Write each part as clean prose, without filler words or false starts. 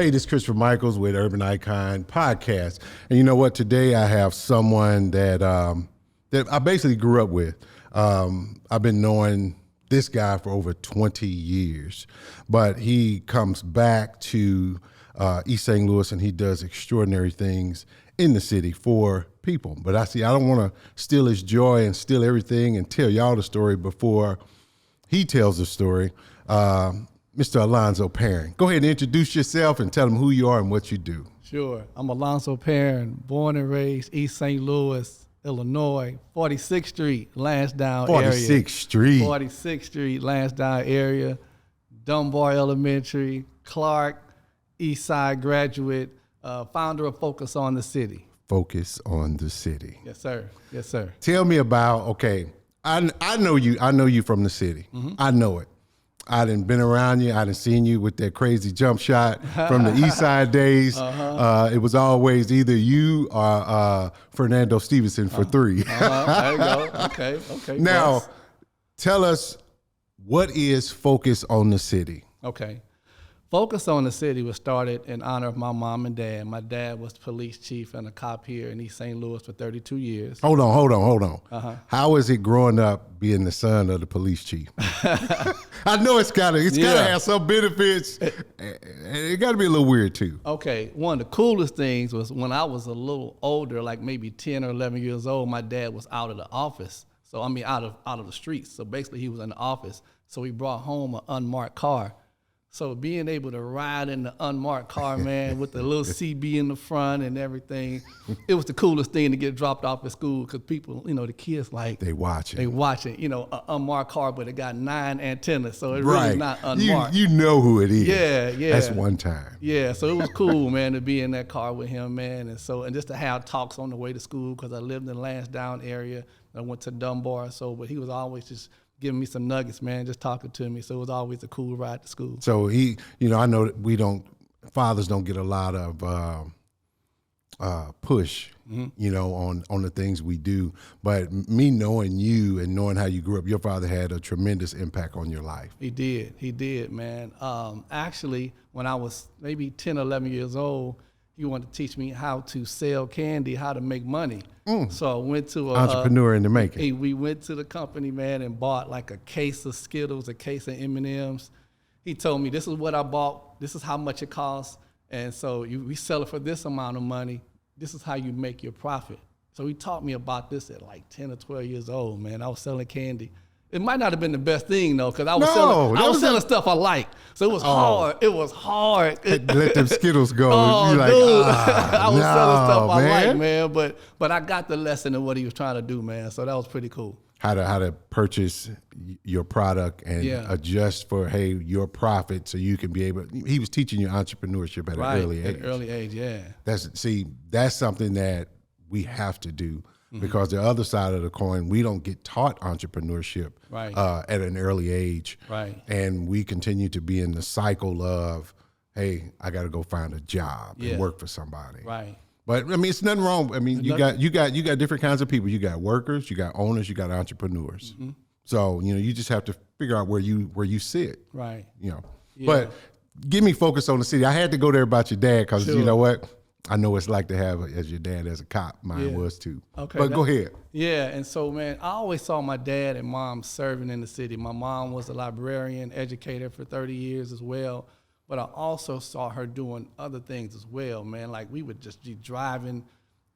Hey, this is Christopher Michaels with Urban Eyecon Podcast. And you know what? Today I have someone that that I basically grew up with. I've been knowing this guy for over 20 years, but he comes back to East St. Louis and he does extraordinary things in the city for people. But I don't want to steal his joy and steal everything and tell y'all the story before he tells the story. Mr. Alonzo Perrin. Go ahead and introduce yourself and tell them who you are and what you do. Sure. I'm Alonzo Perrin, born and raised East St. Louis, Illinois, 46th Street, Lansdowne area. 46th Street. 46th Street, Lansdowne area, Dunbar Elementary, Clark, East Side graduate, founder of Focus on the City. Focus on the City. Yes, sir. Yes, sir. Tell me about, I know you from the city. Mm-hmm. I know it. I done been around you. I done seen you with that crazy jump shot from the East Side days. It was always either you or Fernando Stevenson for three. There you go. Okay. Now, tell us, what is Focus on the City? Okay. Focus on the City was started in honor of my mom and dad. My dad was police chief and a cop here in East St. Louis for 32 years. Hold on. How is it growing up being the son of the police chief? I know it's gotta have some benefits. It gotta be a little weird too. Okay, one of the coolest things was when I was a little older, like maybe 10 or 11 years old, my dad was out of the office. So out of the streets. So basically he was in the office. So he brought home an unmarked car. So being able to ride in the unmarked car, man, with the little CB in the front and everything, it was the coolest thing to get dropped off at school because people, the kids they watch it, an unmarked car, but it got 9 antennas, so it really not unmarked. You know who it is. Yeah. That's one time. Yeah, so it was cool, man, to be in that car with him, man, and just to have talks on the way to school because I lived in the Lansdowne area. I went to Dunbar, but he was always just giving me some nuggets, man, just talking to me. So it was always a cool ride to school. So I know that fathers don't get a lot of push, on the things we do. But me knowing you and knowing how you grew up, your father had a tremendous impact on your life. He did, man. Actually, when I was maybe 10, 11 years old, he wanted to teach me how to sell candy, how to make money. So I went to entrepreneur in the making. We went to the company, man, and bought like a case of Skittles, a case of M&Ms. He told me, this is what I bought. This is how much it costs. And so we sell it for this amount of money. This is how you make your profit. So he taught me about this at like 10 or 12 years old, man. I was selling candy. It might not have been the best thing though, because I was selling stuff I like. So it was hard. It was hard. Let them Skittles go. Oh, You're dude. I was selling stuff man. I like, man. But I got the lesson of what he was trying to do, man. So that was pretty cool. How to purchase your product and adjust for your profit so you can be able. He was teaching you entrepreneurship at an early age. At an early age, yeah. That's something that we have to do. Because the other side of the coin, we don't get taught entrepreneurship at an early age. Right. And we continue to be in the cycle of, hey, I got to go find a job and work for somebody. Right. But I mean, it's nothing wrong. I mean, you got different kinds of people. You got workers, you got owners, you got entrepreneurs. Mm-hmm. So, you just have to figure out where you sit. Right. Yeah. But give me Focus on the City. I had to go there about your dad because you know what? I know it's like to have as your dad as a cop. Mine was too. Okay, but go ahead. Yeah, and so, man, I always saw my dad and mom serving in the city. My mom was a librarian, educator for 30 years as well. But I also saw her doing other things as well, man. Like we would just be driving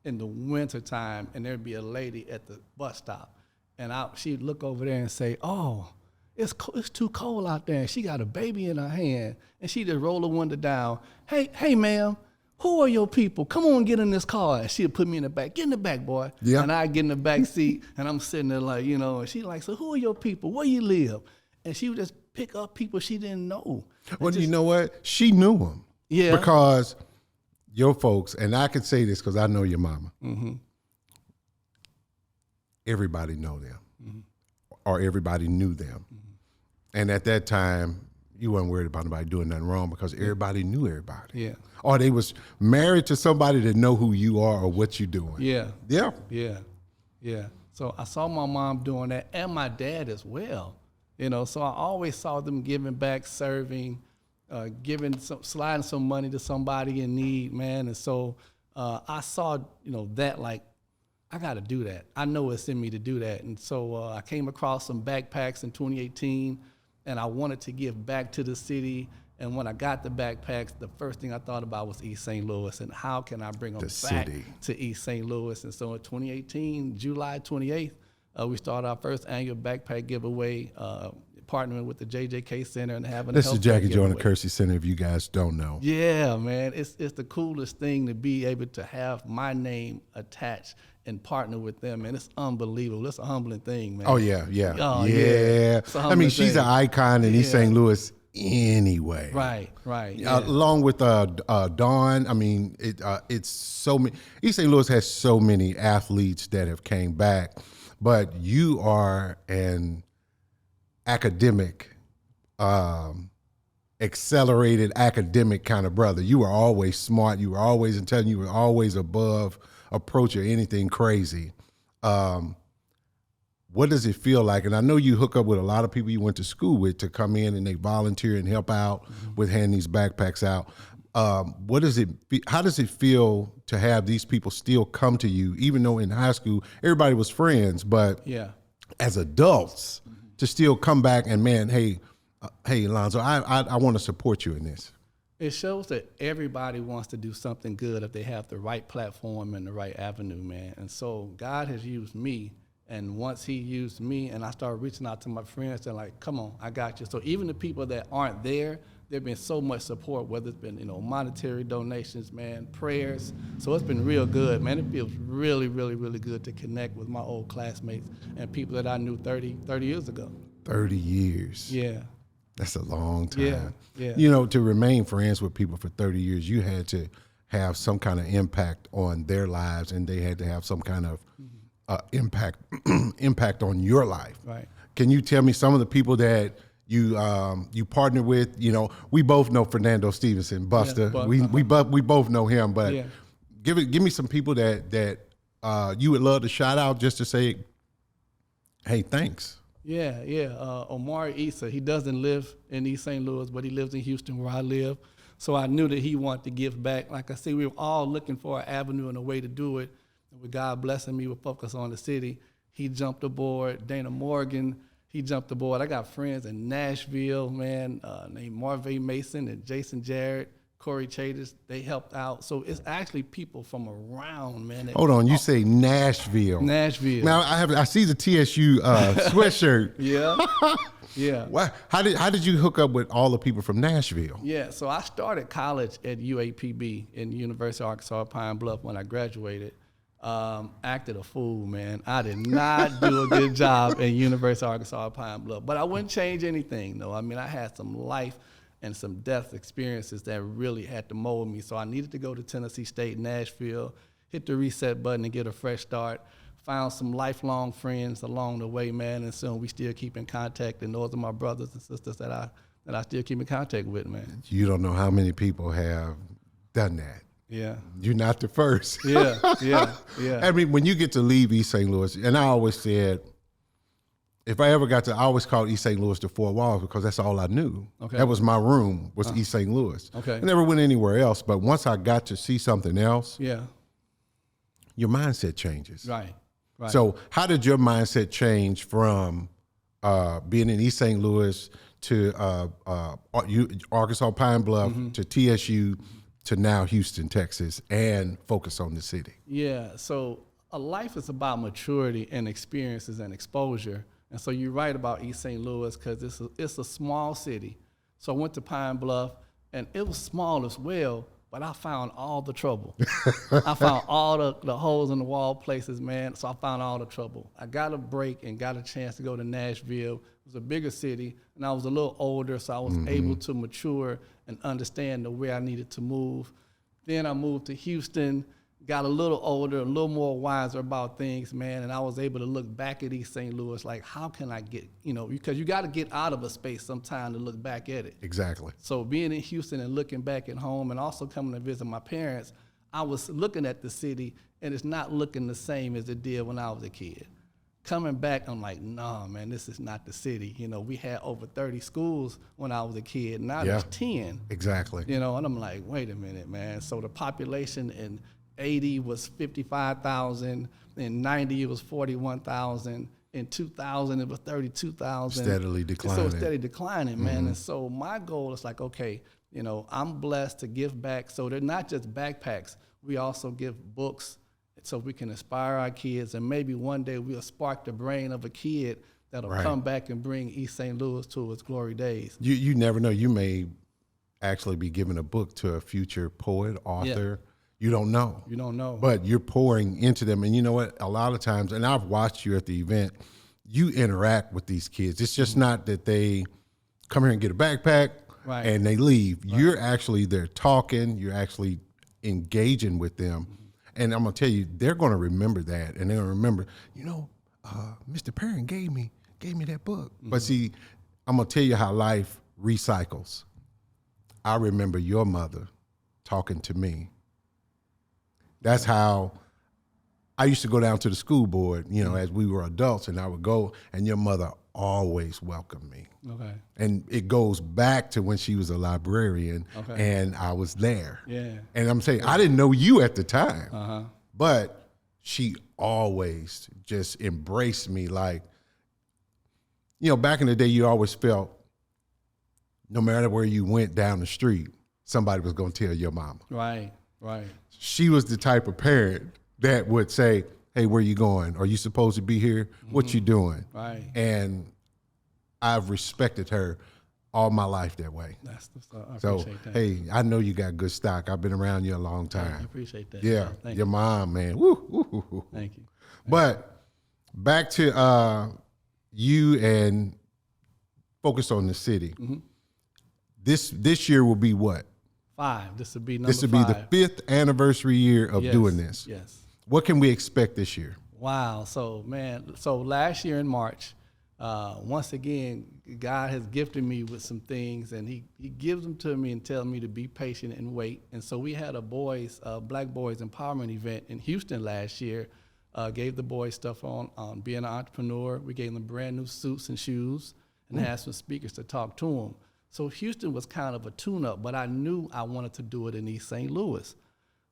in the wintertime, and there'd be a lady at the bus stop. And she'd look over there and say, oh, it's too cold out there. And she got a baby in her hand. And she'd just roll the window down. Hey, ma'am. Who are your people? Come on, get in this car. And she'd put me in the back. Get in the back, boy. Yeah. And I'd get in the back seat, and I'm sitting there like, and she's like, so who are your people? Where you live? And she would just pick up people she didn't know. Well, you know what? She knew them. Yeah. Because your folks, and I can say this because I know your mama, everybody know them, or everybody knew them. And at that time, you weren't worried about nobody doing nothing wrong because everybody knew everybody. Yeah. Or they was married to somebody that know who you are or what you're doing. Yeah. Yeah. Yeah. Yeah. So I saw my mom doing that and my dad as well. So I always saw them giving back, serving, sliding some money to somebody in need, man. And so I saw, that like, I got to do that. I know it's in me to do that. And so I came across some backpacks in 2018, and I wanted to give back to the city. And when I got the backpacks, the first thing I thought about was East St. Louis, and how can I bring them back to East St. Louis? And so in 2018, July 28th, we started our first annual backpack giveaway, partnering with the JJK Center and having this is Jackie Joe and the Kersey Center, if you guys don't know. Yeah, man, it's the coolest thing to be able to have my name attached and partner with them, and it's unbelievable. It's a humbling thing, man. Oh yeah. I mean, she's an icon in East St. Louis anyway. Right. Along with Dawn, I mean, it's so many. East St. Louis has so many athletes that have came back, but you are an academic, accelerated academic kind of brother. You were always smart. You were always intelligent. You were always above approach or anything crazy. What does it feel like? And I know you hook up with a lot of people you went to school with to come in and they volunteer and help out with handing these backpacks out. How does it feel to have these people still come to you, even though in high school everybody was friends, but as adults to still come back and, man, hey, Alonzo, I want to support you in this. It shows that everybody wants to do something good if they have the right platform and the right avenue, man. And so God has used me, and once he used me and I started reaching out to my friends, they're like, come on, I got you. So even the people that aren't there, there's been so much support, whether it's been, monetary donations, man, prayers. So it's been real good, man. It feels really, really, really good to connect with my old classmates and people that I knew 30 years ago. 30 years. Yeah. That's a long time. Yeah. To remain friends with people for 30 years, you had to have some kind of impact on their lives, and they had to have some kind of impact on your life. Right. Can you tell me some of the people that you partner with? We both know Fernando Stevenson, Buster. We both know him, but give me some people that you would love to shout out just to say, hey, thanks. Yeah. Omari Issa, he doesn't live in East St. Louis, but he lives in Houston where I live. So I knew that he wanted to give back. Like I said, we were all looking for an avenue and a way to do it. And with God blessing me with focus on the city, he jumped aboard. Dana Morgan, he jumped aboard. I got friends in Nashville, man, named Marvay Mason and Jason Jarrett, Corey Chadis. They helped out. So it's actually people from around, man. Hold on, you say Nashville. Nashville. Now I see the TSU sweatshirt. Yeah. How did you hook up with all the people from Nashville? Yeah, so I started college at UAPB in University of Arkansas Pine Bluff when I graduated. Acted a fool, man. I did not do a good job at University of Arkansas Pine Bluff, but I wouldn't change anything, though. I mean, I had some life and some death experiences that really had to mold me, so I needed to go to Tennessee State, Nashville, hit the reset button and get a fresh start. Found some lifelong friends along the way, man, and soon we still keep in contact, and those are my brothers and sisters that I still keep in contact with, man. You don't know how many people have done that. Yeah. You're not the first. Yeah. I mean, when you get to leave East St. Louis, and I always said, if I ever got to, I always called East St. Louis the four walls because that's all I knew. Okay. That was my room, was East St. Louis. Okay. I never went anywhere else, but once I got to see something else, your mindset changes. Right. So how did your mindset change from being in East St. Louis to Arkansas Pine Bluff to TSU to now Houston, Texas, and focus on the city? Yeah, so a life is about maturity and experiences and exposure. And so you're right about East St. Louis because it's a small city. So I went to Pine Bluff, and it was small as well, but I found all the trouble. I found all the holes in the wall places, man, so I found all the trouble. I got a break and got a chance to go to Nashville. It was a bigger city, and I was a little older, so I was able to mature and understand where I needed to move. Then I moved to Houston, got a little older, a little more wiser about things, man, and I was able to look back at East St. Louis like, how can I get, because you got to get out of a space sometime to look back at it. Exactly. So being in Houston and looking back at home and also coming to visit my parents, I was looking at the city, and it's not looking the same as it did when I was a kid. Coming back, I'm like, nah, man, this is not the city. You know, we had over 30 schools when I was a kid. Now there's 10. Exactly. You know, and I'm like, wait a minute, man. So the population in 80 was 55,000. In 90, it was 41,000. In 2000, it was 32,000. Steadily declining. So steady declining, man. And so my goal is like, okay, you know, I'm blessed to give back. So they're not just backpacks. We also give books so we can inspire our kids. And maybe one day we'll spark the brain of a kid that'll come back and bring East St. Louis to its glory days. You never know. You may actually be giving a book to a future poet, author. Yeah. You don't know. You don't know. But you're pouring into them. And you know what? A lot of times, and I've watched you at the event, you interact with these kids. It's just not that they come here and get a backpack and they leave. Right. You're actually there talking. You're actually engaging with them. And I'm going to tell you, they're going to remember that. And they're going to remember, you know, Mr. Perrin gave me that book. But see, I'm going to tell you how life recycles. I remember your mother talking to me. That's how I used to go down to the school board, you know, as we were adults, and I would go, and your mother always welcomed me. Okay. And it goes back to when she was a librarian, and I was there. Yeah. And I'm saying, I didn't know you at the time, but she always just embraced me like, you know, back in the day, you always felt no matter where you went down the street, somebody was going to tell your mama. Right, right. She was the type of parent that would say, hey, where you going? Are you supposed to be here? What you doing? Right. And I've respected her all my life that way. That's the stuff. I appreciate that. Hey, I know you got good stock. I've been around you a long time. I appreciate that. Yeah, thank your mom, man. Woo, woo, woo, woo. Thank you. But back to you and focus on the city. This year will be what? 5. This will be number 5. This will be the 5th anniversary year of doing this. Yes. What can we expect this year? Wow. So, man, last year in March, once again, God has gifted me with some things, and he gives them to me and tells me to be patient and wait. And so we had a Black Boys Empowerment event in Houston last year, gave the boys stuff on being an entrepreneur. We gave them brand new suits and shoes and had some speakers to talk to them. So Houston was kind of a tune-up, but I knew I wanted to do it in East St. Louis.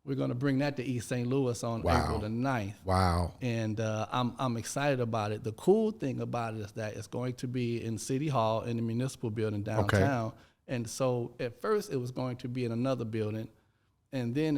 We're going to bring that to East St. Louis on April the 9th. Wow. And I'm excited about it. The cool thing about it is that it's going to be in City Hall in the Municipal Building downtown. Okay. And so at first it was going to be in another building, and then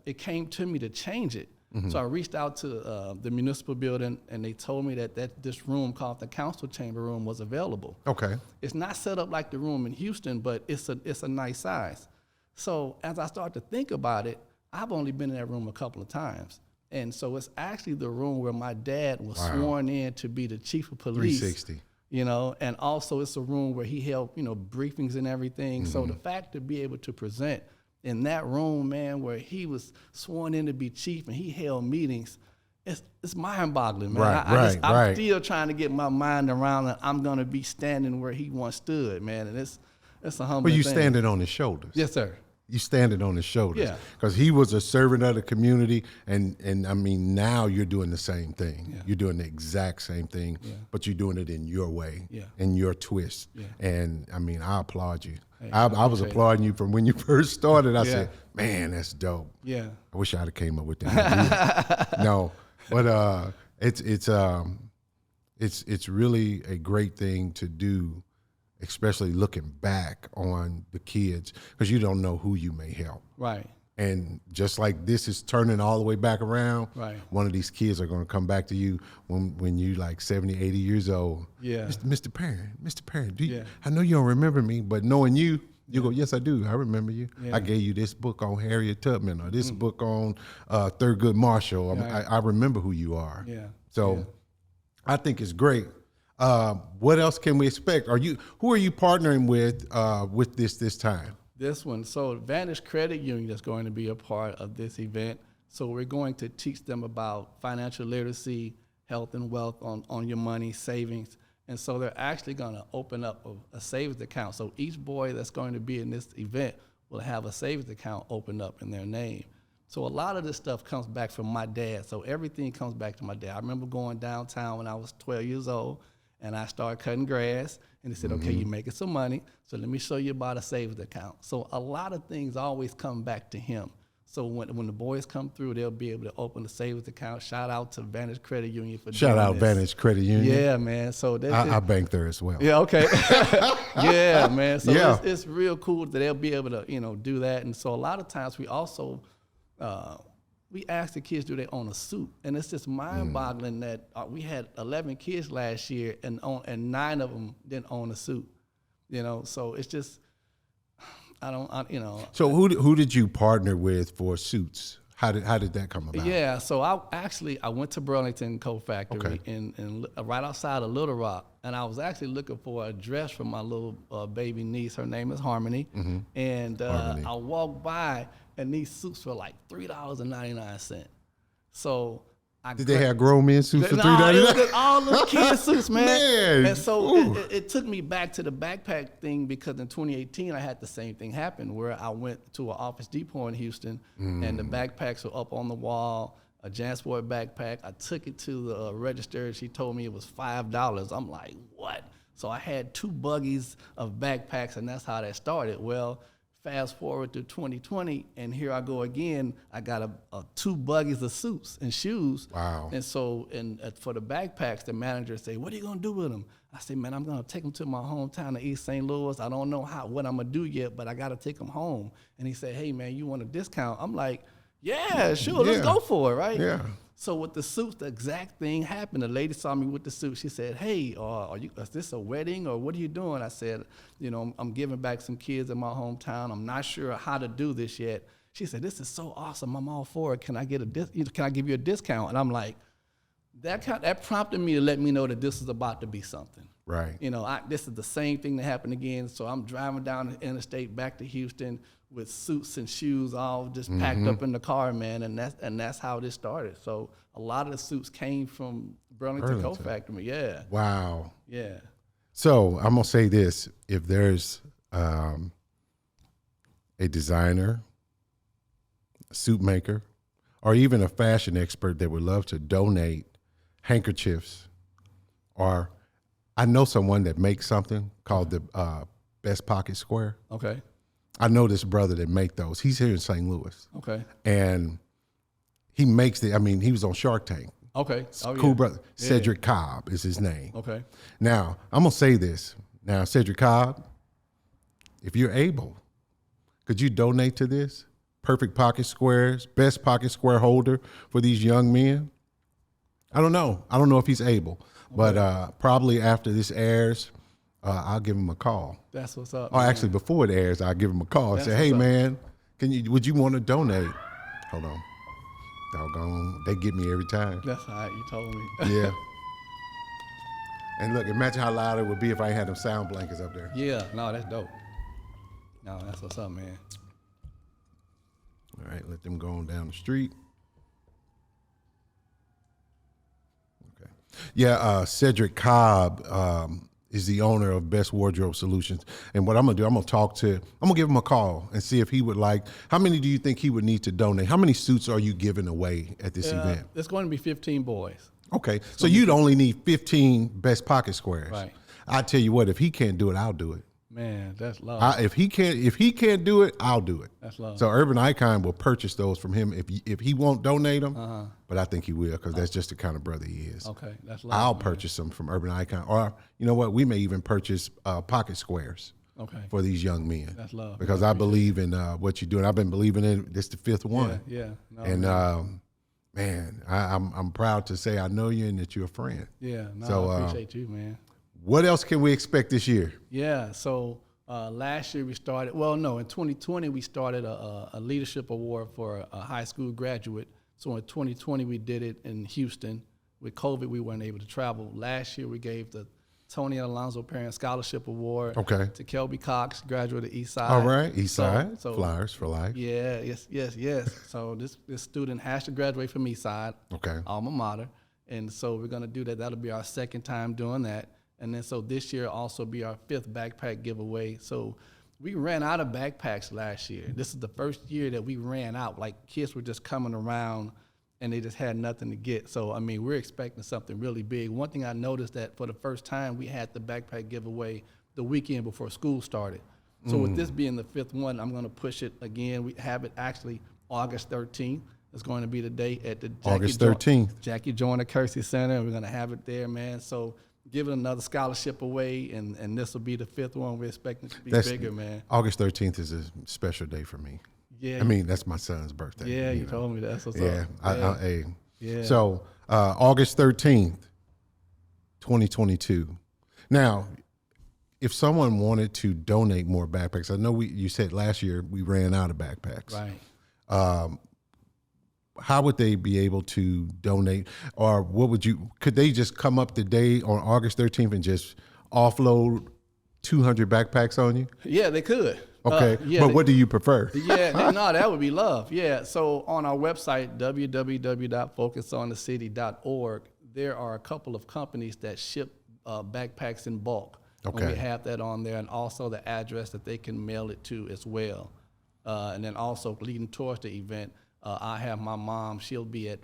it came to me to change it. So I reached out to the Municipal Building, and they told me that this room called the Council Chamber Room was available. Okay. It's not set up like the room in Houston, but it's a nice size. So as I start to think about it, I've only been in that room a couple of times. And so it's actually the room where my dad was sworn in to be the chief of police. 360. You know, and also it's a room where he held, you know, briefings and everything. So the fact to be able to present in that room, man, where he was sworn in to be chief and he held meetings, it's mind-boggling, man. I'm still trying to get my mind around that I'm going to be standing where he once stood, man, and it's a humbling thing. But you standing on his shoulders. Yes, sir. You standing on his shoulders. Yeah. Because he was a servant of the community, and I mean, now you're doing the same thing. Yeah. You're doing the exact same thing, but you're doing it in your way, in your twist. Yeah. And I mean, I applaud you. Hey, I was applauding you from when you first started. I said, man, that's dope. Yeah. I wish I'd have came up with that. No, but it's really a great thing to do, especially looking back on the kids, because you don't know who you may help. Right. And just like this is turning all the way back around, one of these kids are going to come back to you when you like 70, 80 years old. Yeah. Mr. Perrin, I know you don't remember me, but knowing you go, yes, I do. I remember you. Yeah. I gave you this book on Harriet Tubman or this book on Thurgood Marshall. I remember who you are. Yeah. So I think it's great. What else can we expect? Who are you partnering with this time? This one, so Vantage Credit Union is going to be a part of this event. So we're going to teach them about financial literacy, health and wealth on your money, savings. And so they're actually going to open up a savings account. So each boy that's going to be in this event will have a savings account opened up in their name. So a lot of this stuff comes back from my dad. So everything comes back to my dad. I remember going downtown when I was 12 years old, and I started cutting grass. And they said, okay, you're making some money, so let me show you about a savings account. So a lot of things always come back to him. So when the boys come through, they'll be able to open a savings account. Shout out to Vantage Credit Union for doing this. Vantage Credit Union. Yeah, man. So I bank there as well. yeah, okay. Yeah, man. So Yeah. it's real cool that they'll be able to, do that. And so a lot of times we also we ask the kids, do they own a suit? And it's just mind-boggling that we had 11 kids last year, and 9 of them didn't own a suit. So it's just, So who did you partner with for suits? How did that come about? Yeah, so I went to Burlington Coat Factory Okay. in right outside of Little Rock, and I was actually looking for a dress for my little baby niece. Her name is Harmony, and Harmony. I walked by, and these suits were like $3.99. So Did they have grown men suits for No, $3.99? it was just all little kid suits, man. Man, And so ooh. it took me back to the backpack thing, because in 2018 I had the same thing happen, where I went to an Office Depot in Houston, and the backpacks were up on the wall, a JanSport backpack. I took it to the register, and she told me it was $5. I'm like, what? So I had 2 buggies of backpacks, and that's how that started. Well, fast forward to 2020, and here I go again. I got 2 buggies of suits and shoes. Wow. And so, for the backpacks, the manager say, "What are you gonna do with them?" I say, "Man, I'm gonna take them to my hometown of East St. Louis. I don't know what I'm gonna do yet, but I gotta take them home." And he said, "Hey, man, you want a discount?" I'm like, "Yeah, sure, let's Yeah. go for it, right?" Yeah. So with the suits, the exact thing happened. The lady saw me with the suit. She said, "Hey, is this a wedding, or what are you doing?" I said, "I'm giving back some kids in my hometown. I'm not sure how to do this yet." She said, "This is so awesome. I'm all for it. Can I get can I give you a discount?" And I'm like, that prompted me to let me know that this is about to be something. Right. This is the same thing that happened again. So I'm driving down the interstate back to Houston with suits and shoes all just packed up in the car, man, and that's how this started. So a lot of the suits came from Burlington Coat Factory. Yeah. Wow. Yeah. So I'm gonna say this: if there's a designer, a suit maker, or even a fashion expert that would love to donate handkerchiefs, or I know someone that makes something called the Best Pocket Square. Okay. I know this brother that make those. He's here in St. Louis, Okay. and he makes the. I mean, he was on Shark Tank. Okay. Cool brother. Cedric Cobb is his name. Okay. Now, I'm going to say this. Now, Cedric Cobb, if you're able, could you donate to this? Perfect pocket squares, best pocket square holder for these young men? I don't know. I don't know if he's able, but probably after this airs, I'll give him a call. That's what's up. Or man. actually, before it airs, I'll give him a call and That's say, "Hey, what's up. man, would you want to donate?" Hold on. Doggone, they get me every time. That's all right. You told me. Yeah. And look, imagine how loud it would be if I had them sound blankets up there. Yeah. No, that's dope. No, that's what's up, man. All right, let them go on down the street. Okay. Yeah, Cedric Cobb is the owner of Best Wardrobe Solutions. And what I'm gonna do, I'm gonna give him a call and see if he would like, how many do you think he would need to donate? How many suits are you giving away at this event? It's going to be 15 boys. Okay, so you'd only need 15 Best Pocket Squares. Right. I tell you what, if he can't do it, I'll do it. Man, that's love. If he can't do it, I'll do it. That's love. So Urban Eyecon will purchase those from him if he won't donate them, but I think he will because that's just the kind of brother he is. Okay, that's love. I'll man. purchase them from Urban Eyecon, or you know what? We may even purchase pocket squares Okay. for these young men. That's love. Because I believe in what you're doing. I've been believing in this the 5th one. Yeah. No, And man, I'm proud to say I know you and that you're a friend. yeah. No, so, I appreciate you, man. What else can we expect this year? Yeah. So last year we started. Well, no, in 2020 we started a leadership award for a high school graduate. So in 2020 we did it in Houston. With COVID, we weren't able to travel. Last year we gave the Tony and Alonzo Perrin Scholarship Award Okay. to Kelby Cox, graduate of Eastside. All right, Eastside, So- Flyers for life. Yeah, yes. So this student has to graduate from Eastside, Okay. alma mater, and so we're gonna do that. That'll be our 2nd time doing that, and then so this year also be our 5th backpack giveaway. So We ran out of backpacks last year. This is the first year that we ran out. Like, kids were just coming around and they just had nothing to get. So, I mean, we're expecting something really big. One thing I noticed that for the first time, we had the backpack giveaway the weekend before school started. So with this being the 5th one, I'm going to push it again. We have it actually August 13th. It's going to be the day at the August 13th. Jackie Joyner Kersey Center. We're going to have it there, man. So giving another scholarship away, and this will be the 5th one. We're expecting it to be bigger, man. August 13th is a special day for me. Yeah. I mean, that's my son's birthday. Yeah, you told me that. Yeah. So August 13th, 2022. Now, if someone wanted to donate more backpacks, I know you said last year we ran out of backpacks. Right. How would they be able to donate, or could they just come up today on August 13th and just offload 200 backpacks on you? Yeah, they could. Okay, but what do you prefer? Yeah, no, that would be love. Yeah, so on our website, www.focusonthecity.org, there are a couple of companies that ship backpacks in bulk. Okay. And we have that on there, and also the address that they can mail it to as well. And then also leading towards the event, I have my mom. She'll be at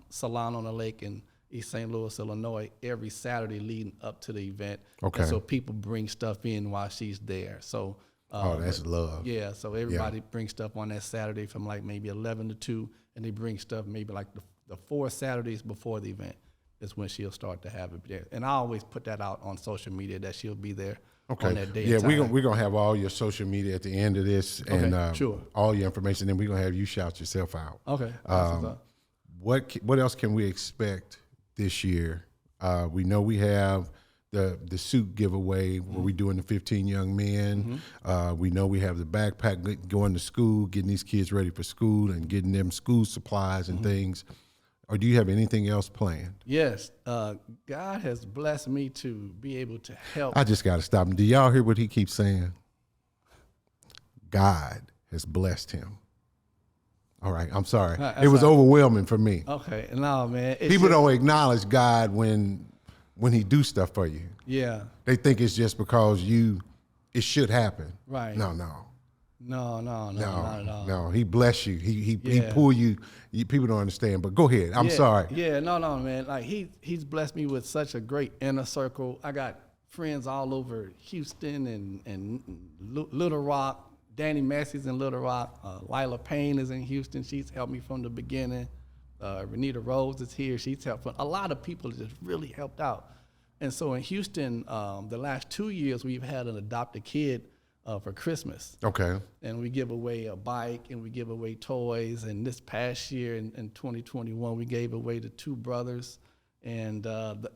Salon on the Lake in East St. Louis, Illinois, every Saturday leading up to the event. Okay. And so people bring stuff in while she's there. So that's love. Yeah, so everybody brings stuff on that Saturday from like maybe 11 to 2, and they bring stuff maybe like the 4 Saturdays before the event is when she'll start to have it there. And I always put that out on social media that she'll be there. Okay. On that day. Yeah, we're gonna have all your social media at the end of this, and sure. all your information. Then we're gonna have you shout yourself out. Okay. What else can we expect this year? We know we have the suit giveaway where we're doing the 15 young men. We know we have the backpack going to school, getting these kids ready for school and getting them school supplies and things. Or do you have anything else planned? Yes. God has blessed me to be able to help. I just got to stop him. Do y'all hear what he keeps saying? God has blessed him. All right, I'm sorry. It was overwhelming for me. Okay, no, man. People don't acknowledge God when he do stuff for you. Yeah. They think it's just because it should happen. Right. No, not at all. No, he bless you. He pull you. People don't understand, but go ahead. I'm sorry. Yeah, no, man. Like he's blessed me with such a great inner circle. I got friends all over Houston and Little Rock. Danny Massey's in Little Rock. Lila Payne is in Houston. She's helped me from the beginning. Renita Rose is here. She's helped. A lot of people just really helped out. And so in Houston, the last 2 years, we've had an adopted kid for Christmas. Okay. And we give away a bike and we give away toys. And this past year in 2021, we gave away to 2 brothers. And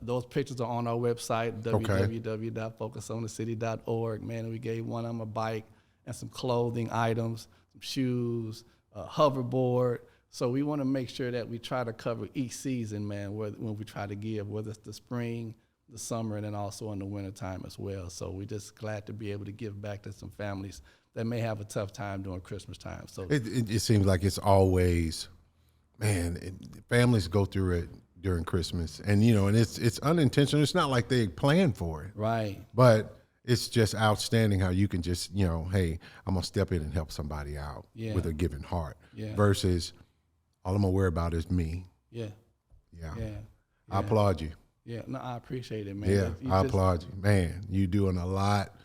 those pictures are on our website, www.focusonthecity.org. Man, and we gave one of them a bike and some clothing items, some shoes, a hoverboard. So we want to make sure that we try to cover each season, man, when we try to give, whether it's the spring, the summer, and then also in the wintertime as well. So we're just glad to be able to give back to some families that may have a tough time during Christmas time. So it seems like it's always, man, families go through it during Christmas, and and it's unintentional. It's not like they plan for it, right? But it's just outstanding how you can just hey, I'm gonna step in and help somebody out with a giving heart, versus all I'm gonna worry about is me. Yeah. I applaud you. Yeah, no, I appreciate it, man. Yeah, I applaud you, man. You doing a lot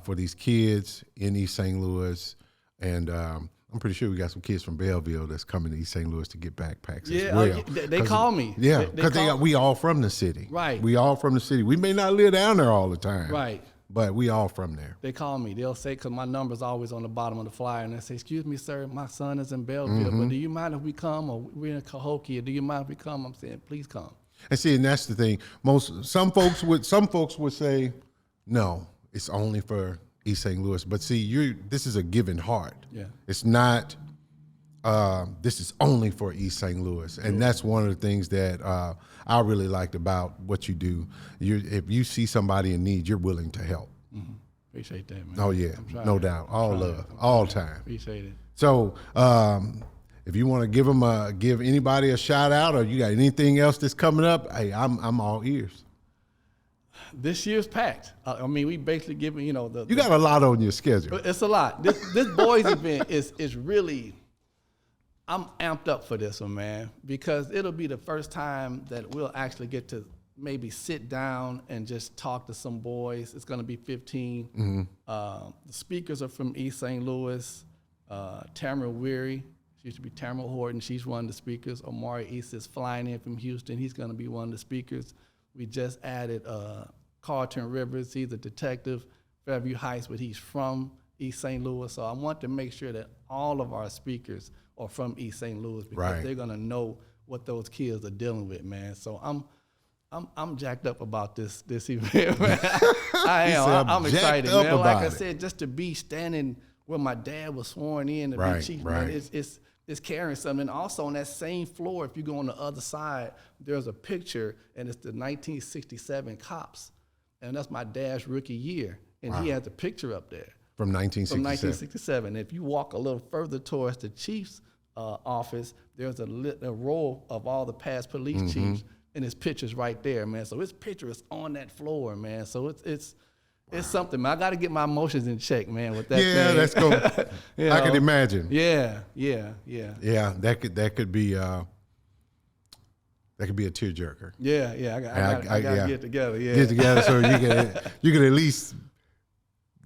for these kids in East St. Louis, and I'm pretty sure we got some kids from Belleville that's coming to East St. Louis to get backpacks as well. They call me. Yeah, because we all from the city. Right. We all from the city. We may not live down there all the time. Right. But we all from there. They call me. They'll say, because my number's always on the bottom of the flyer, and they say, "Excuse me, sir, my son is in Belleville, but do you mind if we come? Or we're in Cahokia. Do you mind if we come?" I'm saying, "Please come." And see, and that's the thing. Some folks would say, "No, it's only for East St. Louis." But see, this is a giving heart. Yeah. It's not. This is only for East St. Louis, and that's one of the things that I really liked about what you do. If you see somebody in need, you're willing to help. Mm-hmm. Appreciate that, man. Oh yeah, no doubt. All love, all time. Appreciate it. So, if you want to give anybody a shout out, or you got anything else that's coming up, hey, I'm all ears. This year's packed. I mean, we basically giving, you got a lot on your schedule. It's a lot. This boys event is really, I'm amped up for this one, man, because it'll be the first time that we'll actually get to maybe sit down and just talk to some boys. It's going to be 15. Mm-hmm. The speakers are from East St. Louis. Tamara Weary, she used to be Tamara Horton. She's one of the speakers. Omari East is flying in from Houston. He's going to be one of the speakers. We just added Carlton Rivers. He's a detective, Fairview Heights, but he's from East St. Louis. So I want to make sure that all of our speakers are from East St. Louis because they're gonna know what those kids are dealing with, man. So I'm jacked up about this event, man. I am. I'm excited, man. Like I said, just to be standing where my dad was sworn in to be chief, man, it's carrying something. And also on that same floor, if you go on the other side, there's a picture, and it's the 1967 cops. And that's my dad's rookie year. And he has a picture up there. From 1967. From 1967. If you walk a little further towards the chief's office, there's a row of all the past police chiefs, and his picture's right there, man. So his picture is on that floor, man. So it's something, man. I got to get my emotions in check, man, with that thing. Yeah, that's cool. I can imagine. Yeah. Yeah, that could be a tearjerker. Yeah. I got to get together. Yeah. Get together so you can at least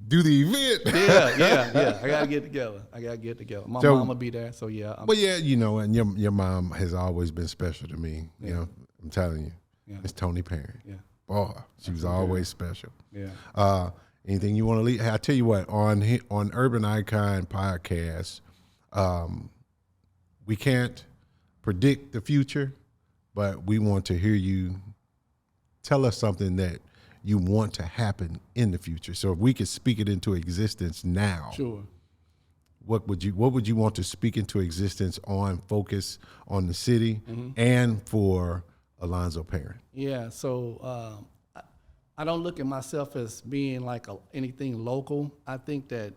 do the event. Yeah. I got to get together. My mom will be there, so yeah. And your mom has always been special to me. You know, I'm telling you. Yeah. It's Tony Perrin. Yeah. Boy, she was always special. Yeah. Anything you want to leave? I tell you what, on Urban Eyecon podcast, we can't predict the future, but we want to hear you tell us something that you want to happen in the future. So if we could speak it into existence now, sure. What would you want to speak into existence on Focus on the City and for Alonzo Perrin? Yeah, so I don't look at myself as being like anything local. I think that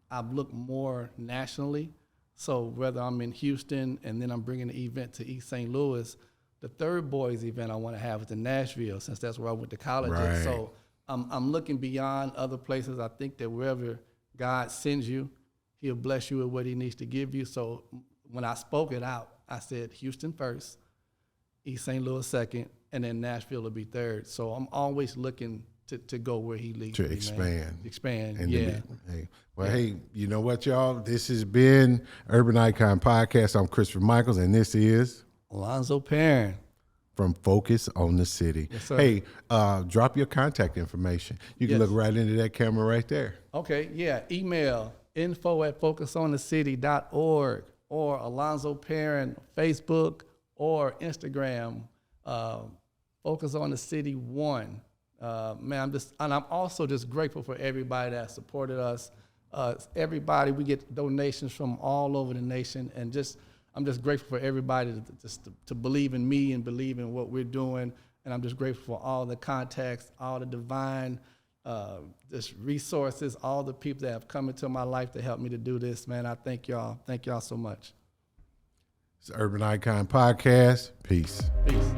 I've looked more nationally. So whether I'm in Houston and then I'm bringing the event to East St. Louis, the third boys event I want to have is in Nashville, since that's where I went to college. Right. So I'm looking beyond other places. I think that wherever God sends you, he'll bless you with what he needs to give you. So when I spoke it out, I said Houston first, East St. Louis second, and then Nashville will be third. So I'm always looking to go where he leads to me, expand. Man. Expand, and yeah. Hey, you know what, y'all? This has been Urban Eyecon Podcast. I'm Christopher Michaels, and this is Alonzo Perrin from Focus on the City. Yes, sir. Hey, drop your contact information. You can look right into that camera right there. Okay, yeah. Email info@focusonthecity.org or Alonzo Perrin Facebook or Instagram, Focus on the City 1. Man, I'm also just grateful for everybody that supported us. Everybody, we get donations from all over the nation, and I'm just grateful for everybody to believe in me and believe in what we're doing. And I'm just grateful for all the contacts, all the divine just resources, all the people that have come into my life to help me to do this, man. I thank y'all. Thank y'all so much. It's Urban Eyecon Podcast. Peace. Peace.